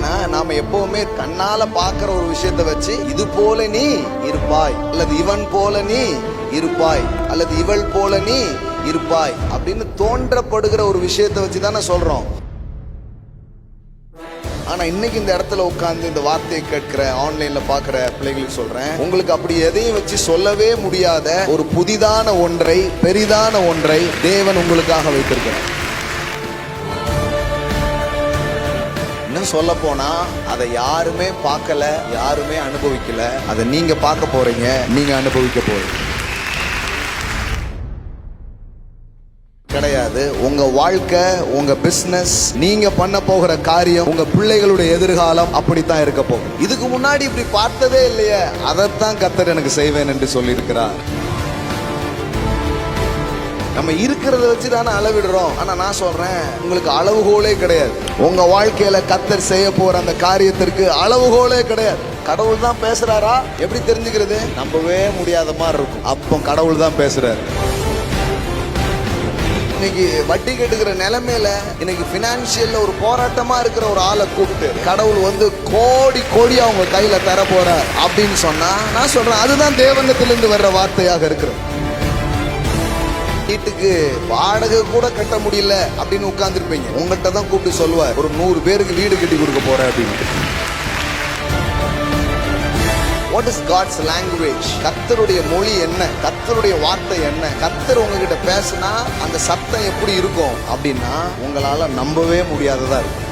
ஏன்னா நாம எப்பவுமே கண்ணால பாக்குற ஒரு விஷயத்தை வச்சு இது போல நீ இருப்பாய், அல்லது இவன் போல நீ இருப்பாய், அல்லது இவள் போல நீ இருப்பாய் அப்படின்னு தோன்றப்படுகிற ஒரு விஷயத்தை வச்சு தானே சொல்றோம். ஆனா இன்னைக்கு இந்த இடத்துல உட்கார்ந்து இந்த வார்த்தையை கேட்கிற ஆன்லைன்ல பாக்குற பிள்ளைகளுக்கு சொல்றேன், உங்களுக்கு அப்படி எதையும் வச்சு சொல்லவே முடியாத ஒரு புதிதான ஒன்றை, பெரிதான ஒன்றை தேவன் உங்களுக்காக வைத்திருக்கிறார். இன்னும் சொல்ல போனா அதை யாருமே பார்க்கல, யாருமே அனுபவிக்கல. அதை நீங்க பார்க்க போறீங்க, நீங்க அனுபவிக்க போறீங்க. கிடையாது. உங்க வாழ்க்கை, உங்க பிசினஸ், நீங்க பண்ண போகிற காரியம், உங்க பிள்ளைகளுடைய எதிர்காலம் அப்படித்தான் இருக்க போகும். இதுக்கு முன்னாடி இப்படி பார்த்ததே இல்லையே, அதைத்தான் கர்த்தர் எனக்கு செய்வேன் என்று சொல்லி இருக்கிறார். நம்ம இருக்கிறத வச்சு தானே அளவிடுறோம். ஆனா நான் சொல்றேன், உங்களுக்கு அளவுகோலே கிடையாது. உங்க வாழ்க்கையில கர்த்தர் செய்ய போற அந்த காரியத்திற்கு அளவுகோலே கிடையாது. கடவுள் தான் பேசுறாரா எப்படி தெரிஞ்சுக்கிறது? நம்பவே முடியாத மாதிரி இருக்கும். அப்போ கடவுள் தான் பேசுறாரு. இன்னைக்கு வட்டி கட்டுக்கிற நிலைமையில, இன்னைக்கு பினான்சியல்ல ஒரு போராட்டமா இருக்கிற ஒரு ஆளை கூப்பிட்டு கடவுள் வந்து கோடி கோடி அவங்க கையில தர போற அப்படின்னு சொன்னா, நான் சொல்றேன் அதுதான் தேவனத்திலிருந்து வர்ற வார்த்தையாக இருக்கிறது. வீட்டுக்கு வாடகை கூட கட்ட முடியல அப்படின்னு உட்கார்ந்துருப்பீங்க, உங்கள்கிட்ட தான் கூப்பிட்டு சொல்லுவார், ஒரு 100 பேருக்கு வீடு கட்டி கொடுக்க போற அப்படின்னு. What is God's language? கர்த்தருடைய மொழி என்ன? கர்த்தருடைய வார்த்தை என்ன? கர்த்தர் உங்ககிட்ட பேசினா அந்த சத்தம் எப்படி இருக்கும் அப்படின்னா உங்களால நம்பவே முடியாததா இருக்கும்.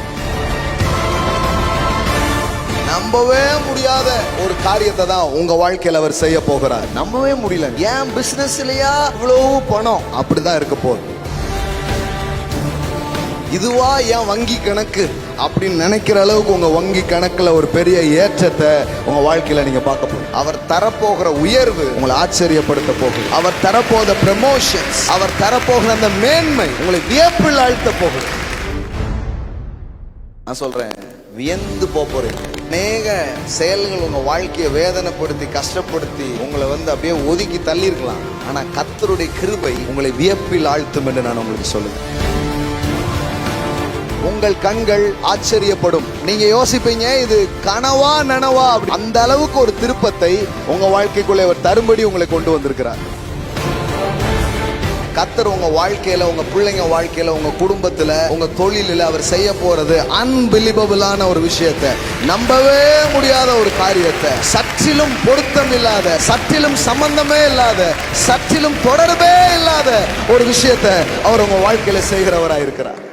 நம்பவே முடியாத ஒரு காரியத்தை தான் உங்க வாழ்க்கையில அவர் செய்ய போகிறார். நம்பவே முடியல. ஏன் பிசினஸ்லயா இவ்வளவு பணம்? அப்படிதான் இருக்க போகுது. இதுவா என் வங்கி கணக்கு அப்படின்னு நினைக்கிற அளவுக்கு உங்க வங்கி கணக்குல ஒரு பெரிய ஏற்றத்தை உங்க வாழ்க்கையில நீங்க பார்க்க போகுது. அவர் தரப்போகிற உயர்வு உங்களை ஆச்சரியப்படுத்த போகுது. அவர் தரப்போகிற ப்ரமோஷன்ஸ், அவர் தரப்போகிற அந்த மேன்மை உங்களை வியப்பில் ஆழ்த்த போகுது. நான் சொல்றேன், வியந்து போறீங்க. அநேக செயல்கள் உங்க வாழ்க்கையை வேதனைப்படுத்தி, கஷ்டப்படுத்தி உங்களை வந்து அப்படியே ஒதுக்கி தள்ளி இருக்கலாம். ஆனா கர்த்தருடைய கிருபை உங்களை வியப்பில் ஆழ்த்தும் என்று நான் உங்களுக்கு சொல்லுவேன். உங்கள் கண்கள் ஆச்சரியப்படும். நீங்க யோசிப்பீங்க, இது கனவா நனவா? அந்த அளவுக்கு ஒரு திருப்பத்தை உங்க வாழ்க்கைக்குள்ளே அவர் தரும்படி உங்களை கொண்டு வந்திருக்கிறார். கர்த்தர் உங்க வாழ்க்கையில, உங்க பிள்ளைங்க வாழ்க்கையில, உங்க குடும்பத்துல, உங்க தொழிலில் அவர் செய்ய போறது அன்பிலீவபிளான ஒரு விஷயத்தை, நம்பவே முடியாத ஒரு காரியத்தை, சற்றிலும் பொருத்தம் இல்லாத, சற்றிலும் சம்பந்தமே இல்லாத, சற்றிலும் தொடர்பே இல்லாத ஒரு விஷயத்தை அவர் உங்க வாழ்க்கையில செய்கிறவராய் இருக்கிறார்.